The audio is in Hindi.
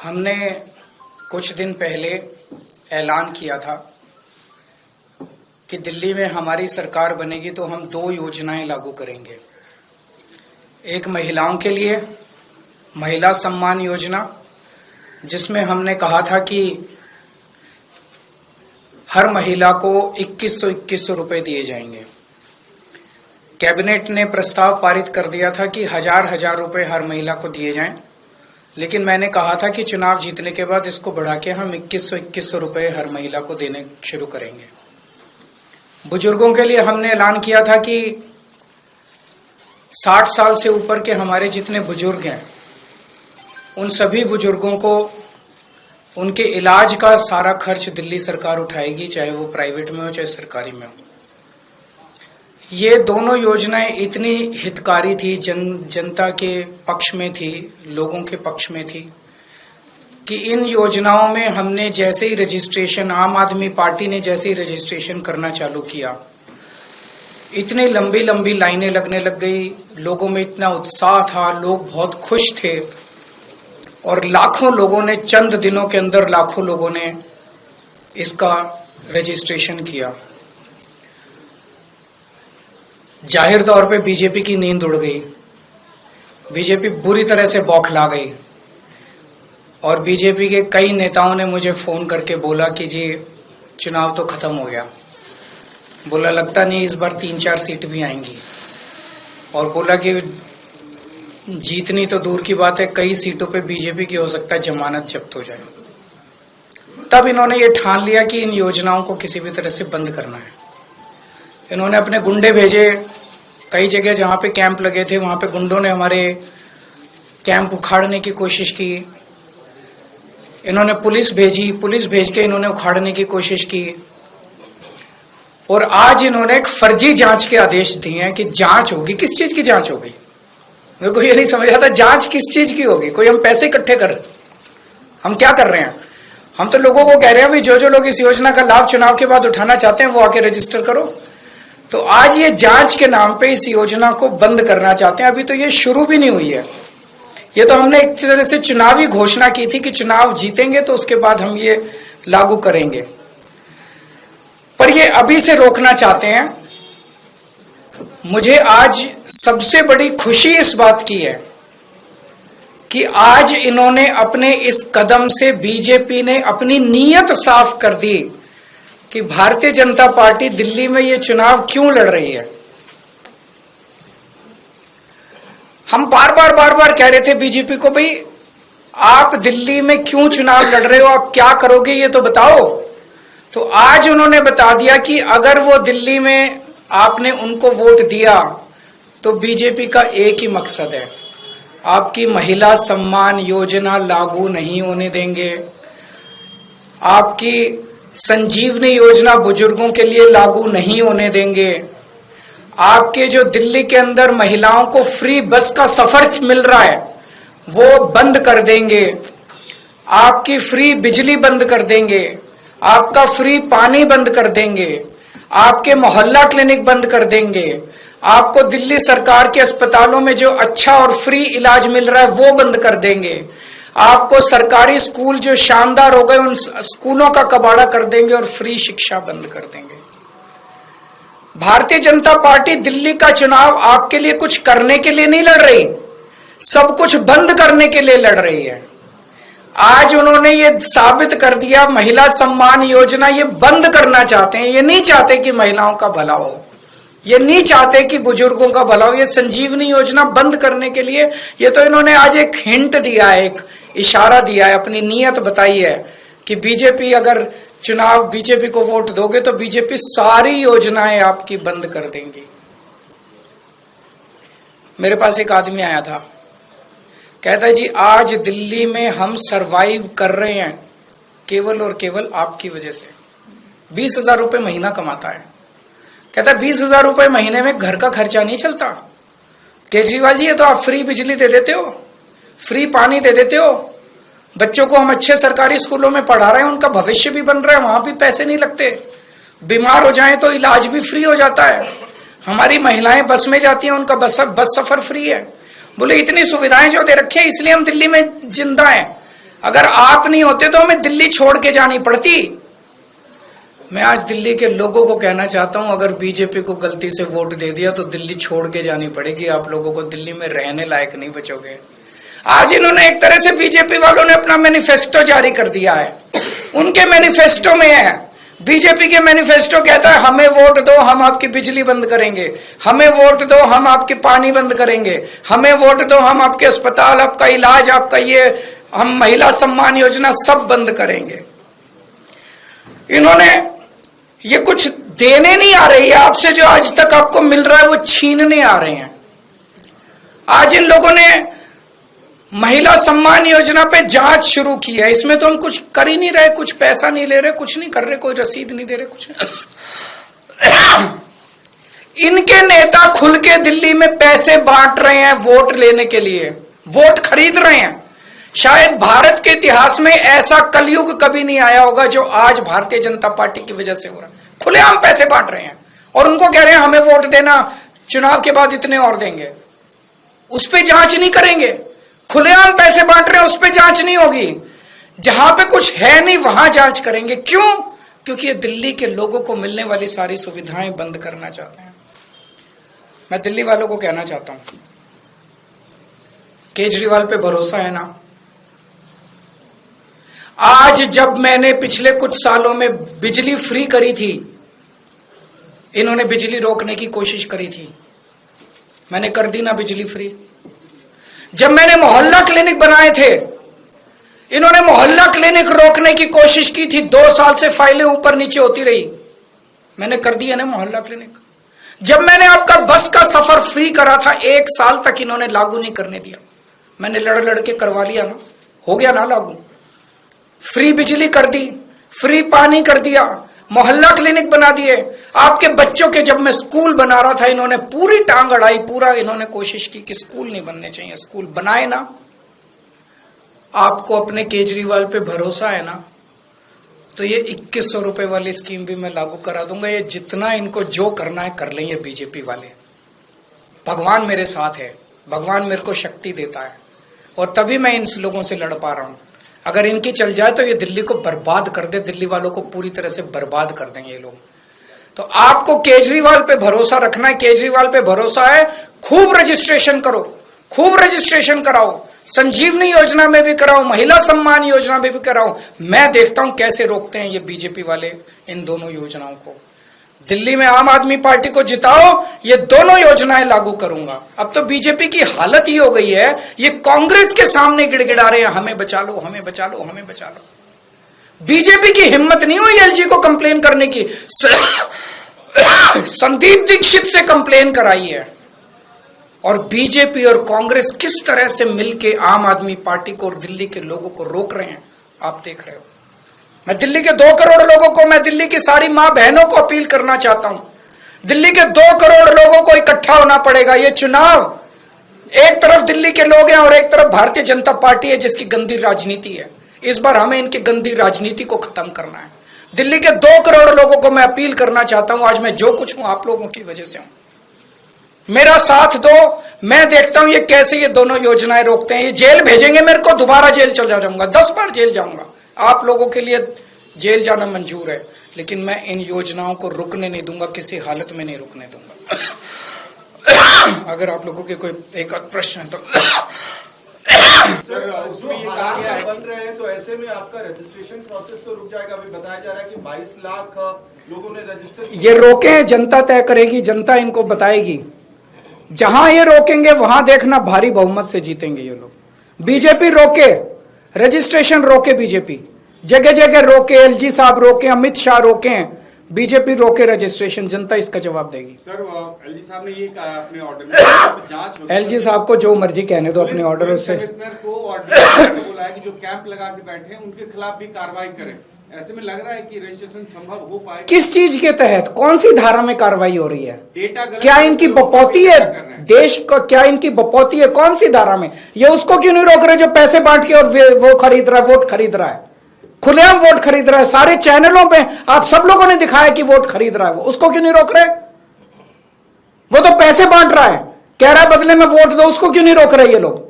हमने कुछ दिन पहले ऐलान किया था कि दिल्ली में हमारी सरकार बनेगी तो हम 2 योजनाएं लागू करेंगे। एक महिलाओं के लिए महिला सम्मान योजना, जिसमें हमने कहा था कि हर महिला को 2100 रुपए दिए जाएंगे। कैबिनेट ने प्रस्ताव पारित कर दिया था कि हजार रुपए हर महिला को दिए जाएं, लेकिन मैंने कहा था कि चुनाव जीतने के बाद इसको बढ़ा के हम 2100 रुपए हर महिला को देने शुरू करेंगे। बुजुर्गों के लिए हमने ऐलान किया था कि 60 साल से ऊपर के हमारे जितने बुजुर्ग हैं, उन सभी बुजुर्गों को उनके इलाज का सारा खर्च दिल्ली सरकार उठाएगी, चाहे वो प्राइवेट में हो चाहे सरकारी में हो। ये दोनों योजनाएं इतनी हितकारी थी, जनता के पक्ष में थी, लोगों के पक्ष में थी कि इन योजनाओं में हमने जैसे ही रजिस्ट्रेशन, आम आदमी पार्टी ने जैसे ही रजिस्ट्रेशन करना चालू किया, इतनी लंबी लंबी लाइनें लगने लग गई। लोगों में इतना उत्साह था, लोग बहुत खुश थे और लाखों लोगों ने, चंद दिनों के अंदर लाखों लोगों ने इसका रजिस्ट्रेशन किया। जाहिर तौर पे बीजेपी की नींद उड़ गई, बीजेपी बुरी तरह से बौखला गई और बीजेपी के कई नेताओं ने मुझे फोन करके बोला कि जी चुनाव तो खत्म हो गया। बोला लगता नहीं इस बार 3-4 सीट भी आएंगी, और बोला कि जीतनी तो दूर की बात है, कई सीटों पे बीजेपी की हो सकता है जमानत जब्त हो जाए। तब इन्होंने ये ठान लिया कि इन योजनाओं को किसी भी तरह से बंद करना है। इन्होंने अपने गुंडे भेजे, कई जगह जहां पे कैंप लगे थे वहां पे गुंडों ने हमारे कैंप उखाड़ने की कोशिश की। इन्होंने पुलिस भेजी, पुलिस भेज के इन्होंने उखाड़ने की कोशिश की। और आज इन्होंने एक फर्जी जांच के आदेश दिए हैं कि जांच होगी। किस चीज की जांच होगी? मेरे को ये नहीं समझ आता, जांच किस चीज की होगी? कोई हम पैसे इकट्ठे कर, हम क्या कर रहे हैं? हम तो लोगों को कह रहे हैं भी जो लोग इस योजना का लाभ चुनाव के बाद उठाना चाहते हैं वो आके रजिस्टर करो। तो आज ये जांच के नाम पे इस योजना को बंद करना चाहते हैं। अभी तो ये शुरू भी नहीं हुई है। ये तो हमने एक तरह से चुनावी घोषणा की थी कि चुनाव जीतेंगे तो उसके बाद हम ये लागू करेंगे, पर ये अभी से रोकना चाहते हैं। मुझे आज सबसे बड़ी खुशी इस बात की है कि आज इन्होंने अपने इस कदम से, बीजेपी ने अपनी नीयत साफ कर दी कि भारतीय जनता पार्टी दिल्ली में ये चुनाव क्यों लड़ रही है। हम बार बार कह रहे थे बीजेपी को, भाई आप दिल्ली में क्यों चुनाव लड़ रहे हो, आप क्या करोगे ये तो बताओ। तो आज उन्होंने बता दिया कि अगर वो दिल्ली में आपने उनको वोट दिया तो बीजेपी का एक ही मकसद है, आपकी महिला सम्मान योजना लागू नहीं होने देंगे, आपकी संजीवनी योजना बुजुर्गों के लिए लागू नहीं होने देंगे, आपके जो दिल्ली के अंदर महिलाओं को फ्री बस का सफर मिल रहा है वो बंद कर देंगे, आपकी फ्री बिजली बंद कर देंगे, आपका फ्री पानी बंद कर देंगे, आपके मोहल्ला क्लिनिक बंद कर देंगे, आपको दिल्ली सरकार के अस्पतालों में जो अच्छा और फ्री इलाज मिल रहा है वो बंद कर देंगे, आपको सरकारी स्कूल जो शानदार हो गए उन स्कूलों का कबाड़ा कर देंगे और फ्री शिक्षा बंद कर देंगे। भारतीय जनता पार्टी दिल्ली का चुनाव आपके लिए कुछ करने के लिए नहीं लड़ रही, सब कुछ बंद करने के लिए लड़ रही है। आज उन्होंने ये साबित कर दिया, महिला सम्मान योजना ये बंद करना चाहते हैं। ये नहीं चाहते कि महिलाओं का भला हो, ये नहीं चाहते कि बुजुर्गों का भला हो। ये संजीवनी योजना बंद करने के लिए ये तो इन्होंने आज एक हिंट दिया है, एक इशारा दिया है, अपनी नीयत बताई है कि बीजेपी, अगर चुनाव बीजेपी को वोट दोगे तो बीजेपी सारी योजनाएं आपकी बंद कर देंगी। मेरे पास एक आदमी आया था, कहता है जी आज दिल्ली में हम सरवाइव कर रहे हैं केवल और केवल आपकी वजह से। 20,000 रुपए महीना कमाता है, कहता है 20,000 रुपए महीने में घर का खर्चा नहीं चलता। केजरीवाल जी ये तो आप फ्री बिजली दे देते हो, फ्री पानी दे देते हो, बच्चों को हम अच्छे सरकारी स्कूलों में पढ़ा रहे हैं, उनका भविष्य भी बन रहा है, वहां भी पैसे नहीं लगते, बीमार हो जाएं तो इलाज भी फ्री हो जाता है, हमारी महिलाएं बस में जाती हैं उनका बस सफर फ्री है। बोले इतनी सुविधाएं जो दे रखी है इसलिए हम दिल्ली में जिंदा हैं। अगर आप नहीं होते तो हमें दिल्ली छोड़ के जानी पड़ती। मैं आज दिल्ली के लोगों को कहना चाहता हूं, अगर बीजेपी को गलती से वोट दे दिया तो दिल्ली छोड़ के जानी पड़ेगी। आप लोगों को दिल्ली में रहने लायक नहीं बचोगे। आज इन्होंने एक तरह से बीजेपी वालों ने अपना मैनिफेस्टो जारी कर दिया है। उनके मैनिफेस्टो में है, बीजेपी के मैनिफेस्टो कहता है हमें वोट दो हम आपकी बिजली बंद करेंगे, हमें वोट दो हम आपके पानी बंद करेंगे, हमें वोट दो हम आपके अस्पताल, आपका इलाज, आपका ये हम महिला सम्मान योजना सब बंद करेंगे। इन्होंने ये कुछ देने नहीं आ रही है आपसे, जो आज तक आपको मिल रहा है वो छीनने आ रहे हैं। आज इन लोगों ने महिला सम्मान योजना पे जांच शुरू की है। इसमें तो हम कुछ कर ही नहीं रहे, कुछ पैसा नहीं ले रहे, कुछ नहीं कर रहे, कोई रसीद नहीं दे रहे, कुछ नहीं। इनके नेता खुल के दिल्ली में पैसे बांट रहे हैं वोट लेने के लिए, वोट खरीद रहे हैं। शायद भारत के इतिहास में ऐसा कलयुग कभी नहीं आया होगा जो आज भारतीय जनता पार्टी की वजह से हो रहा है। खुलेआम पैसे बांट रहे हैं और उनको कह रहे हैं हमें वोट देना, चुनाव के बाद इतने और देंगे। उस पर जांच नहीं करेंगे। खुलेआम पैसे बांट रहे हैं, उस पर जांच नहीं होगी। जहां पे कुछ है नहीं वहां जांच करेंगे। क्यों? क्योंकि ये दिल्ली के लोगों को मिलने वाली सारी सुविधाएं बंद करना चाहते हैं। मैं दिल्ली वालों को कहना चाहता हूं, केजरीवाल पे भरोसा है ना? आज जब मैंने पिछले कुछ सालों में बिजली फ्री करी थी, इन्होंने बिजली रोकने की कोशिश करी थी, मैंने कर दी ना बिजली फ्री। जब मैंने मोहल्ला क्लिनिक बनाए थे, इन्होंने मोहल्ला क्लिनिक रोकने की कोशिश की थी। 2 साल से फाइलें ऊपर नीचे होती रही, मैंने कर दिया ना मोहल्ला क्लिनिक। जब मैंने आपका बस का सफर फ्री करा था, 1 साल तक इन्होंने लागू नहीं करने दिया, मैंने लड़ लड़ के करवा लिया ना, हो गया ना लागू। फ्री बिजली कर दी, फ्री पानी कर दिया, मोहल्ला क्लिनिक बना दिए। आपके बच्चों के जब मैं स्कूल बना रहा था, इन्होंने पूरी टांग अड़ाई, पूरा इन्होंने कोशिश की कि स्कूल नहीं बनने चाहिए, स्कूल बनाए ना। आपको अपने केजरीवाल पे भरोसा है ना, तो ये 2100 रुपए वाली स्कीम भी मैं लागू करा दूंगा। ये जितना इनको जो करना है कर लेंगे बीजेपी वाले। भगवान मेरे साथ है, भगवान मेरे को शक्ति देता है और तभी मैं इन लोगों से लड़ पा रहा हूं। अगर इनकी चल जाए तो ये दिल्ली को बर्बाद कर दे, दिल्ली वालों को पूरी तरह से बर्बाद कर देंगे ये लोग। तो आपको केजरीवाल पे भरोसा रखना है, केजरीवाल पे भरोसा है। खूब रजिस्ट्रेशन करो, खूब रजिस्ट्रेशन कराओ, संजीवनी योजना में भी कराओ, महिला सम्मान योजना में भी कराओ। मैं देखता हूं कैसे रोकते हैं ये बीजेपी वाले इन दोनों योजनाओं को। दिल्ली में आम आदमी पार्टी को जिताओ, ये दोनों योजनाएं लागू करूंगा। अब तो बीजेपी की हालत ही हो गई है, ये कांग्रेस के सामने गिड़गिड़ा रहे हैं, हमें बचा लो, हमें बचा लो, हमें बचा लो। बीजेपी की हिम्मत नहीं हुई एलजी को कंप्लेन करने की। संदीप दीक्षित से कंप्लेन कराई है। और बीजेपी और कांग्रेस किस तरह से मिलकर आम आदमी पार्टी को और दिल्ली के लोगों को रोक रहे हैं, आप देख रहे हो। मैं दिल्ली के 2 करोड़ लोगों को, मैं दिल्ली की सारी मां बहनों को अपील करना चाहता हूं, दिल्ली के 2 करोड़ लोगों को इकट्ठा होना पड़ेगा। ये चुनाव, एक तरफ दिल्ली के लोग हैं और एक तरफ भारतीय जनता पार्टी है जिसकी गंदी राजनीति है। इस बार हमें इनकी गंदी राजनीति को खत्म करना है। दिल्ली के 2 करोड़ लोगों को मैं अपील करना चाहता हूं, आज मैं जो कुछ हूं आप लोगों की वजह से हूं। मेरा साथ दो। मैं देखता हूं ये कैसे ये दोनों योजनाएं रोकते हैं। ये जेल भेजेंगे मेरे को, दोबारा जेल चला जाऊंगा, 10 बार जेल जाऊंगा। आप लोगों के लिए जेल जाना मंजूर है, लेकिन मैं इन योजनाओं को रुकने नहीं दूंगा, किसी हालत में नहीं रुकने दूंगा। अगर आप लोगों के कोई एक प्रश्न है तो सर, उसमें ये कहा गया है बन रहे हैं तो ऐसे में आपका रजिस्ट्रेशन प्रोसेस तो रुक जाएगा। अभी बताया जा रहा है कि 22 लाख लोगों ने रजिस्टर। ये रोके हैं, जनता तय करेगी, जनता इनको बताएगी। जहां ये रोकेंगे वहां देखना भारी बहुमत से जीतेंगे ये लोग। बीजेपी रोके रजिस्ट्रेशन, रोके बीजेपी, जगह जगह रोके, एलजी साहब रोके, अमित शाह रोके, बीजेपी रोके रजिस्ट्रेशन, जनता इसका जवाब देगी। सर, एलजी साहब ने ये कहा अपने ऑर्डर में जांच होगी। एलजी साहब को जो मर्जी कहने दो अपने ऑर्डर से। कमिश्नर को ऑर्डर बोला है कि जो कैंप लगा के बैठे हैं उनके खिलाफ भी कार्रवाई करें। ऐसे में लग रहा है कि रजिस्ट्रेशन संभव हो पाए। किस चीज के तहत, कौन सी धारा में कार्रवाई हो रही है? डेटा क्या इनकी बपौती है देश को? क्या इनकी बपौती है? कौन सी धारा में? ये उसको क्यों नहीं रोक रहे जो पैसे बांट के और वो खरीद रहा है, वोट खरीद रहा है, खुलेआम वोट खरीद रहा है। सारे चैनलों पे आप सब लोगों ने दिखाया कि वोट खरीद रहा है, वो उसको क्यों नहीं रोक रहे? वो तो पैसे बांट रहा है, कह रहा है बदले में वोट दो, उसको क्यों नहीं रोक रहे ये लोग?